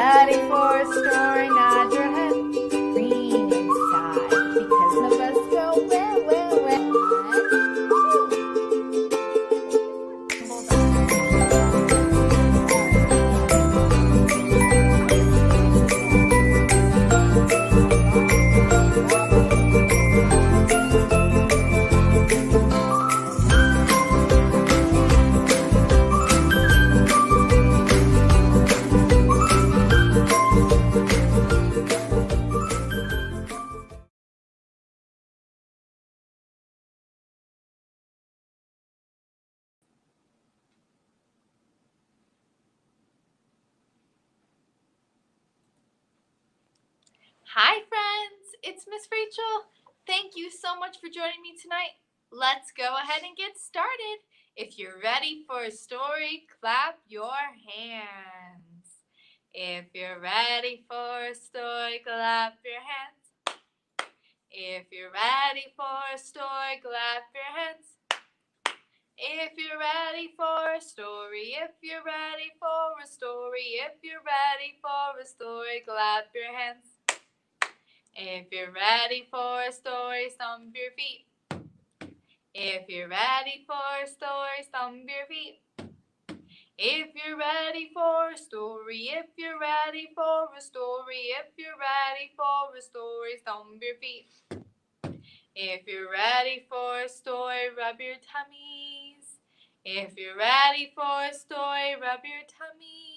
ready for a story, nod your head. Green inside, because none of us go where. Hi friends, it's Miss Rachel. Thank you so much for joining me tonight. Let's go ahead and get started. If you're ready for a story, clap your hands. If you're ready for a story, clap your hands. If you're ready for a story, clap your hands. If you're ready for a story, if you're ready for a story, if you're ready for a story, clap your hands. If you're ready for a story, stomp your feet. If you're ready for a story, stomp your feet. If you're ready for a story, if you're ready for a story, if you're ready for a story, stomp your feet. If you're ready for a story, rub your tummies. If you're ready for a story, rub your tummies.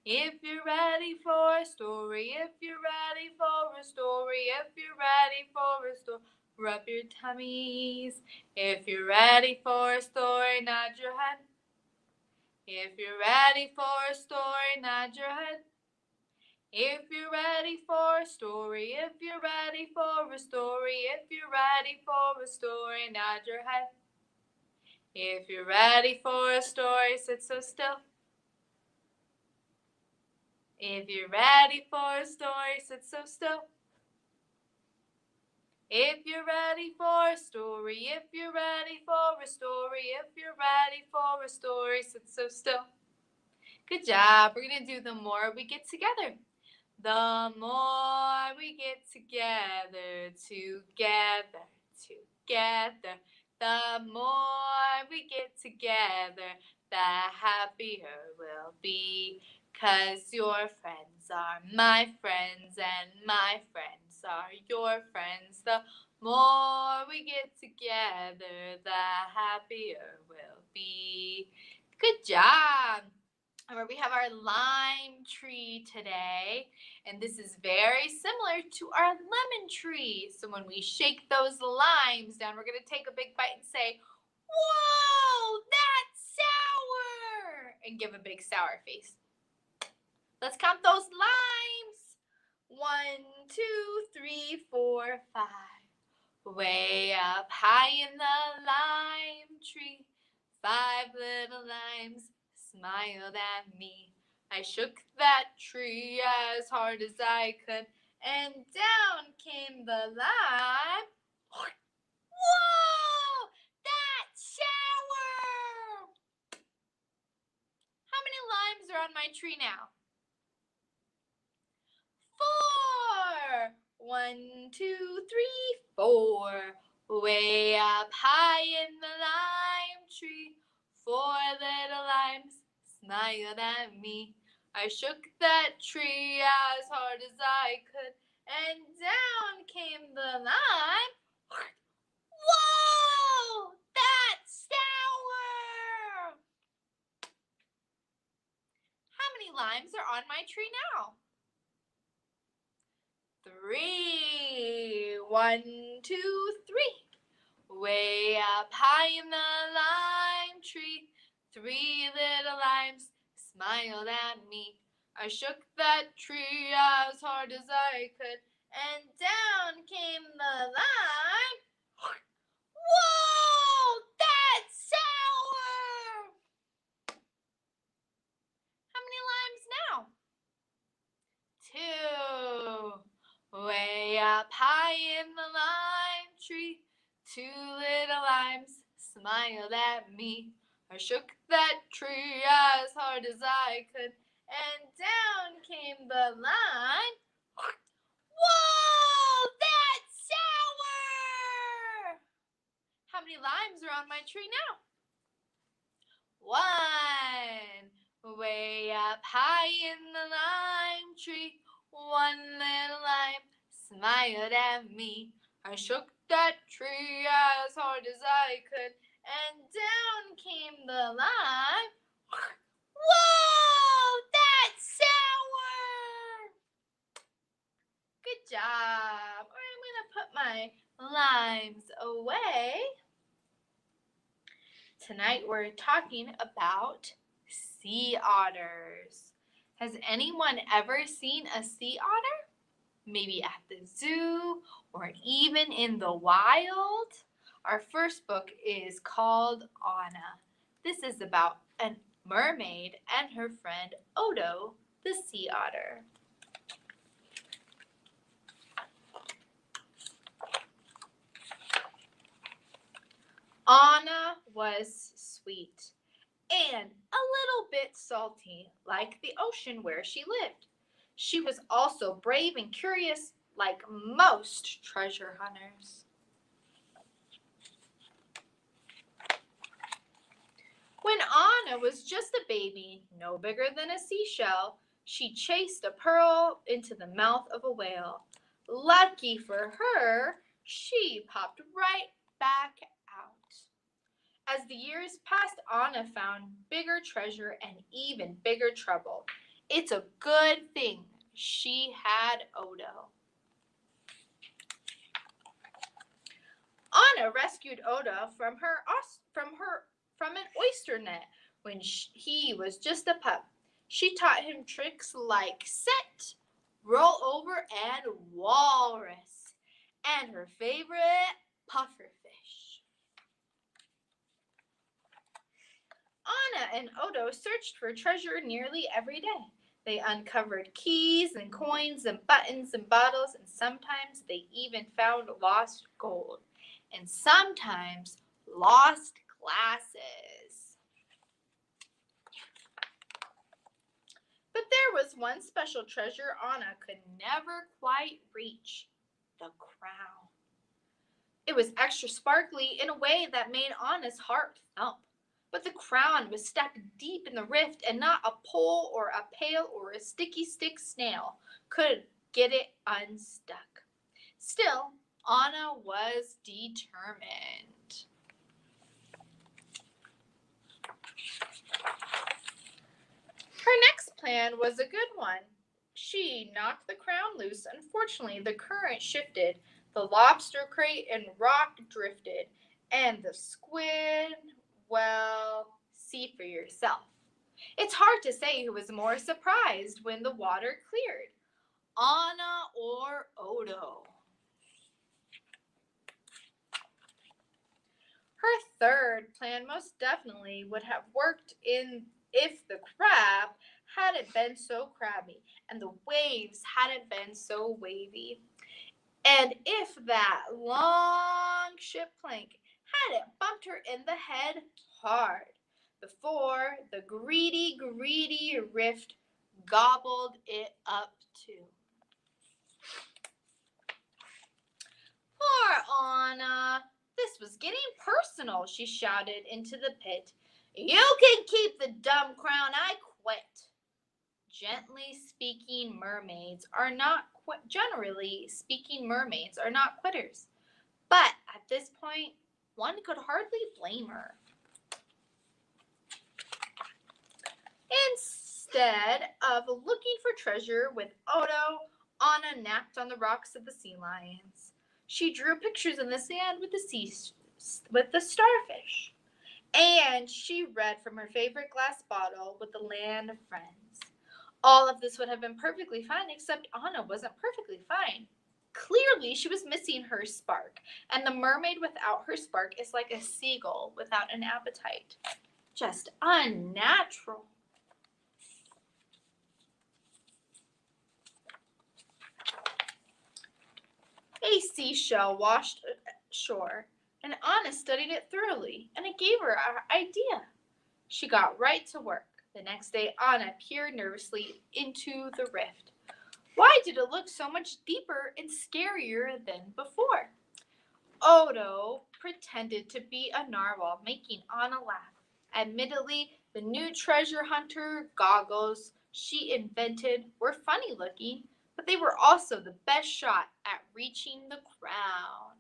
If you're ready for a story, if you're ready for a story, if you're ready for a story, rub your tummies. If you're ready for a story, nod your head. If you're ready for a story, nod your head. If you're ready for a story, if you're ready for a story, if you're ready for a story, nod your head. If you're ready for a story, sit so still. If you're ready for a story, sit so still. If you're ready for a story, if you're ready for a story, if you're ready for a story, sit so still. Good job. We're going to do the more we get together. The more we get together, the more we get together, the happier we'll be. 'Cause your friends are my friends and my friends are your friends. The more we get together, the happier we'll be. Good job. We have our lime tree today, and this is very similar to our lemon tree. So when we shake those limes down, we're going to take a big bite and say, "Whoa, that's sour!" and give a big sour face. Let's count those limes. 1, 2, 3, 4, 5. Way up high in the lime tree, 5 little limes smiled at me. I shook that tree as hard as I could, and down came the lime. Whoa! That's sour! How many limes are on my tree now? 4. 1, 2, 3, 4. Way up high in the lime tree, 4 little limes smiled at me. I shook that tree as hard as I could, and down came the lime. Whoa! That's sour! How many limes are on my tree now? 3. 1, 2, 3. Way up high in the lime tree, 3 little limes smiled at me. I shook that tree as hard as I could, and down came the lime. Whoa! That's sour! How many limes now? 2. Way up high in the lime tree, 2 little limes smiled at me. I shook that tree as hard as I could, and down came the line. Whoa, that's sour! How many limes are on my tree now? 1. Way up high in the lime tree, one little lime smiled at me. I shook that tree as hard as I could, and down came the lime. Whoa, that's sour! Good job. All right, I'm going to put my limes away. Tonight we're talking about sea otters. Has anyone ever seen a sea otter? Maybe at the zoo or even in the wild? Our first book is called Anna. This is about a mermaid and her friend Odo, the sea otter. Anna was sweet and a little bit salty, like the ocean where she lived. She was also brave and curious, like most treasure hunters. When Anna was just a baby, no bigger than a seashell, she chased a pearl into the mouth of a whale. Lucky for her, she popped right back out. As the years passed, Anna found bigger treasure and even bigger trouble. It's a good thing she had Odo. Anna rescued Odo from an oyster net when he was just a pup. She taught him tricks like set, roll over, and walrus, and her favorite, pufferfish. Anna and Odo searched for treasure nearly every day. They uncovered keys and coins and buttons and bottles, and sometimes they even found lost gold, and sometimes lost glasses. But there was one special treasure Anna could never quite reach: the crown. It was extra sparkly in a way that made Anna's heart thump. But the crown was stuck deep in the rift, and not a pole or a pail or a sticky stick snail could get it unstuck. Still, Anna was determined. Her next plan was a good one. She knocked the crown loose. Unfortunately, the current shifted, the lobster crate and rock drifted, and the squid, well, see for yourself. It's hard to say who was more surprised when the water cleared, Anna or Odo. Her third plan most definitely would have worked if the crab hadn't been so crabby and the waves hadn't been so wavy. And if that long ship plank hadn't bumped her in the head hard before the greedy rift gobbled it up too. Poor Anna. This was getting personal, she shouted into the pit. You can keep the dumb crown, I quit. Generally speaking, mermaids are not quitters. But at this point, one could hardly blame her. Instead of looking for treasure with Odo, Anna napped on the rocks of the sea lions. She drew pictures in the sand with the starfish. And she read from her favorite glass bottle with the land of friends. All of this would have been perfectly fine, except Anna wasn't perfectly fine. Clearly, she was missing her spark, and the mermaid without her spark is like a seagull without an appetite. Just unnatural. A seashell washed ashore, and Anna studied it thoroughly, and it gave her an idea. She got right to work. The next day, Anna peered nervously into the rift. Why did it look so much deeper and scarier than before? Odo pretended to be a narwhal, making Anna laugh. Admittedly, the new treasure hunter goggles she invented were funny looking, but they were also the best shot at reaching the crown.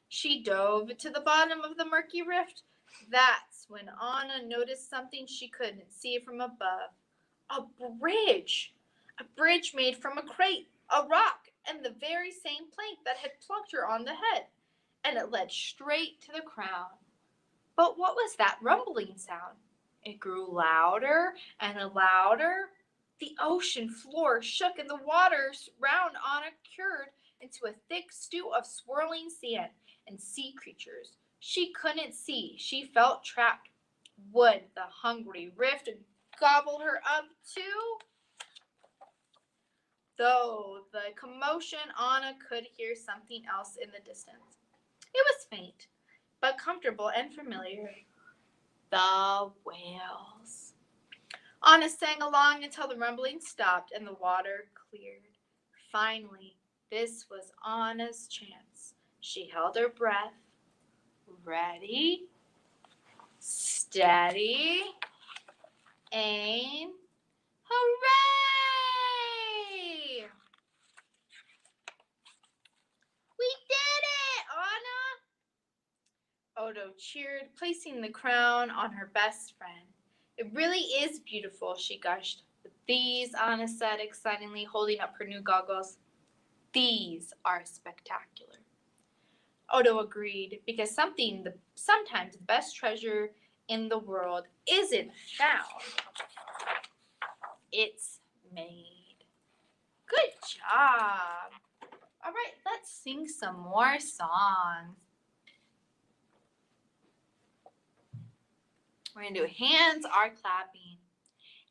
She dove to the bottom of the murky rift. That's when Anna noticed something she couldn't see from above. A bridge! A bridge made from a crate, a rock, and the very same plank that had plunked her on the head. And it led straight to the crown. But what was that rumbling sound? It grew louder and louder. The ocean floor shook and the waters round Anna cured into a thick stew of swirling sand and sea creatures. She couldn't see. She felt trapped. Would the hungry rift gobble her up too? Though the commotion, Anna could hear something else in the distance. It was faint, but comfortable and familiar. The whales. Anna sang along until the rumbling stopped and the water cleared. Finally, this was Anna's chance. She held her breath. Ready, steady, aim. Hooray! We did it, Anna! Odo cheered, placing the crown on her best friend. It really is beautiful, she gushed. But these, Anna said excitedly, holding up her new goggles, these are spectacular. Odo agreed, because sometimes the best treasure in the world isn't found. It's made. Good job. All right, let's sing some more songs. We're going to do hands are clapping.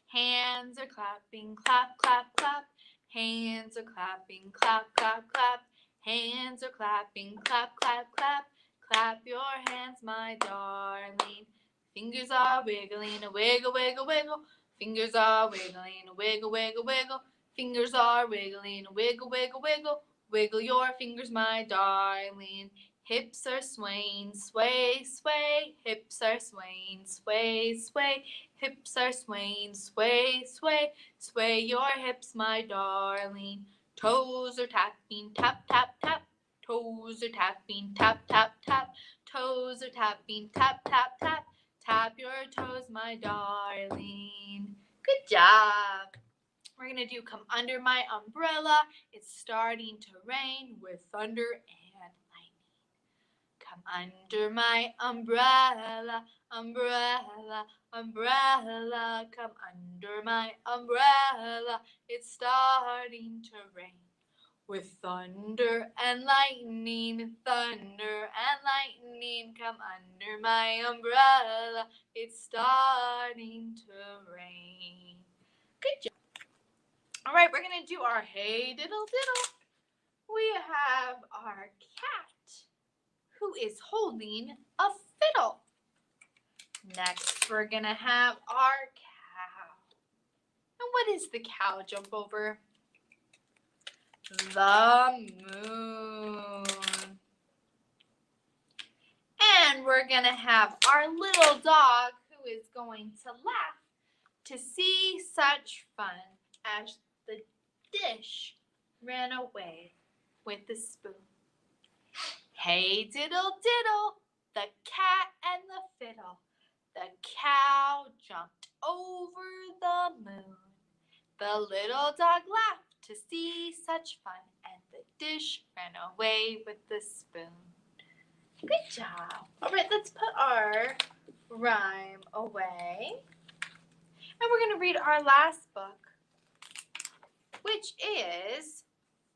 Hands are clapping, clap, clap, clap. Hands are clapping, clap, clap, clap. Hands are clapping, clap, clap, clap. Clap your hands, my darling. Fingers are wiggling, a wiggle, wiggle, wiggle. Fingers are wiggling, a wiggle, wiggle, wiggle. Fingers are wiggling, a wiggle, wiggle, wiggle. Wiggle your fingers, my darling. Hips are swaying, sway, sway. Hips are swaying, sway, sway. Hips are swaying, sway, sway. Sway your hips, my darling. Toes are tapping, tap, tap, tap. Toes are tapping, tap, tap, tap. Toes are tapping, tap, tap, tap. Tap your toes, my darling. Good job. We're going to do Come Under My Umbrella. It's starting to rain with thunder and lightning. Come under my umbrella, umbrella, umbrella. Come under my umbrella. It's starting to rain. With thunder and lightning, thunder and lightning, come under my umbrella. It's starting to rain. Good job. All right, we're going to do our Hey Diddle Diddle. We have our cat who is holding a fiddle. Next, we're going to have our cow. And what is the cow jump over? The moon. And we're going to have our little dog who is going to laugh to see such fun as the dish ran away with the spoon. Hey diddle diddle, the cat and the fiddle. The cow jumped over the moon. The little dog laughed to see such fun, and the dish ran away with the spoon. Good job. All right, let's put our rhyme away. And we're going to read our last book, which is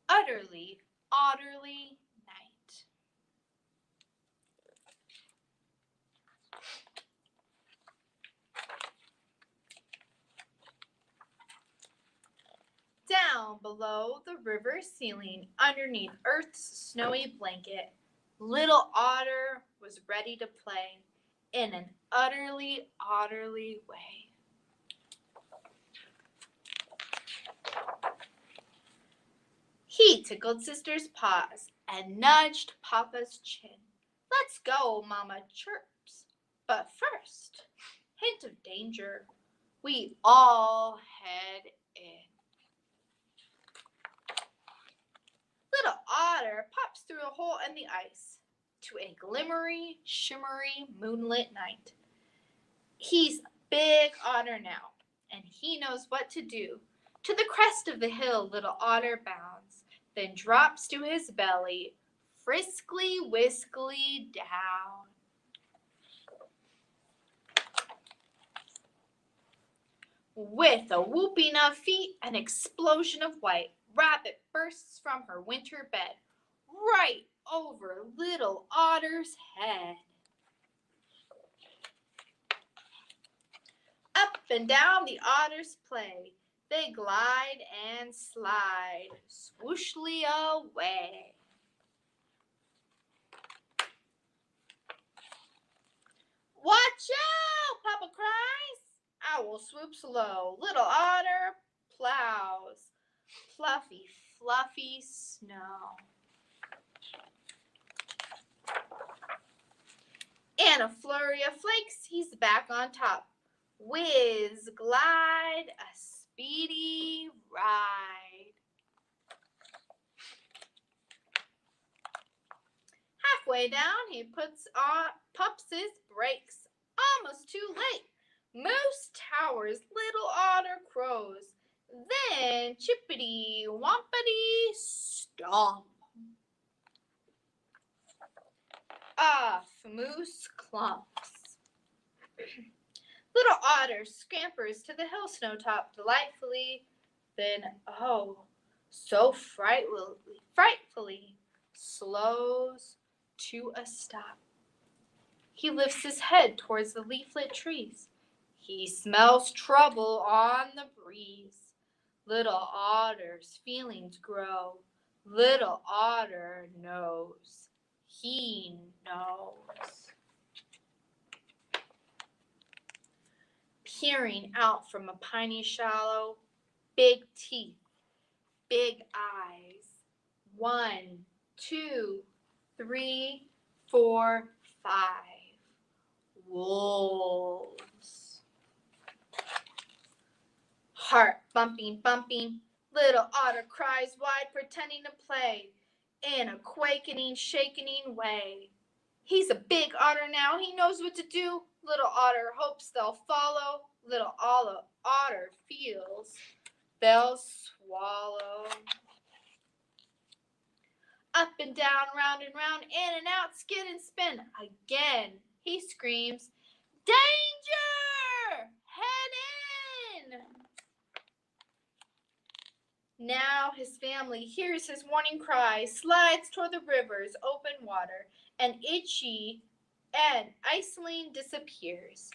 Utterly, Otterly Night. Down below the river ceiling, underneath Earth's snowy blanket, little Otter was ready to play. in an utterly way. He tickled Sister's paws and nudged Papa's chin. Let's go, Mama chirps. But first, hint of danger, we all head in. Little Otter pops through a hole in the ice to a glimmery, shimmery, moonlit night. He's a big otter now, and he knows what to do. To the crest of the hill, little Otter bounds, then drops to his belly, friskly, whiskly down. With a whooping of feet, an explosion of white, Rabbit bursts from her winter bed, right over little Otter's head. Up and down the otters play, they glide and slide, swooshly away. Watch out, Papa cries. Owl swoops low, little Otter plows, fluffy, fluffy snow. In a flurry of flakes, he's back on top. Whiz, glide, a speedy ride. Halfway down, he pumps his brakes. Almost too late. Moose towers, little Otter crows. Then chippity wompity stomp. Off Moose clumps. Little Otter scampers to the hill snowtop delightfully, then, oh, so frightfully, slows to a stop. He lifts his head towards the leaflet trees. He smells trouble on the breeze. Little Otter's feelings grow. Little Otter knows. He knows. Peering out from a piney shallow, big teeth, big eyes. 1, 2, 3, 4, 5. Wolves. Heart bumping, little Otter cries wide, pretending to play in a quakening, shakening way. He's a big otter now, he knows what to do. Little Otter hopes they'll follow. Little Otter feels they'll swallow. Up and down, round and round, in and out, skid and spin. Again, he screams, danger! Head in! Now his family hears his warning cry, slides toward the river's open water, and itchy and Iceling disappears.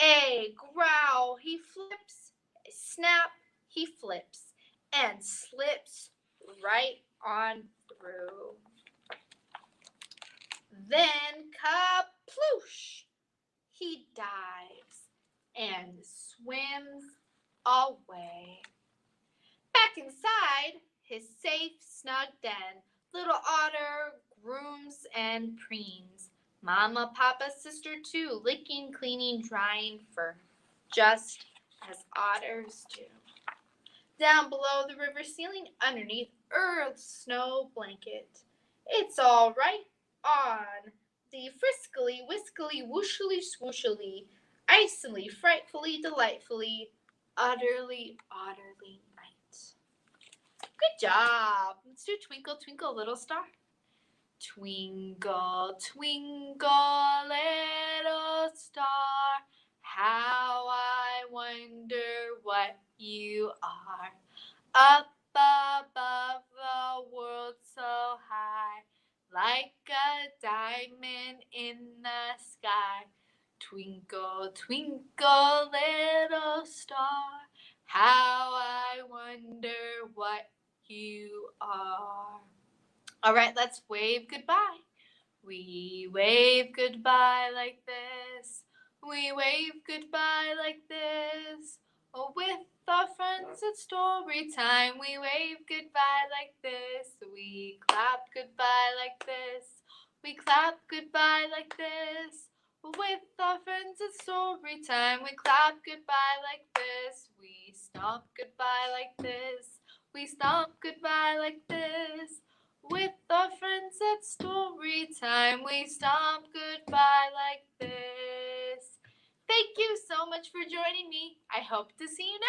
A growl, he flips, a snap, he flips, and slips right on through. Then kaploosh, he dives and swims away. Back inside his safe, snug den, little Otter grooms and preens. Mama, Papa, sister too, licking, cleaning, drying fur, just as otters do. Down below the river ceiling, underneath Earth's snow blanket, it's all right on the friskily, whiskily, whooshily, swooshily, icily, frightfully, delightfully, utterly night. Good job. Let's do Twinkle, Twinkle, Little Star. Twinkle, twinkle, little star, how I wonder what you are. Up above the world so high, like a diamond in the sky. Twinkle, twinkle, little star, how I wonder what you are. All right, let's wave goodbye. We wave goodbye like this. We wave goodbye like this. Oh, with our friends at story time. We wave goodbye like this. We clap goodbye like this. We clap goodbye like this. With our friends at story time. We clap goodbye like this. We stomp goodbye like this. We stomp goodbye like this. With our friends at story time, we stomp goodbye like this. Thank you so much for joining me. I hope to see you next time.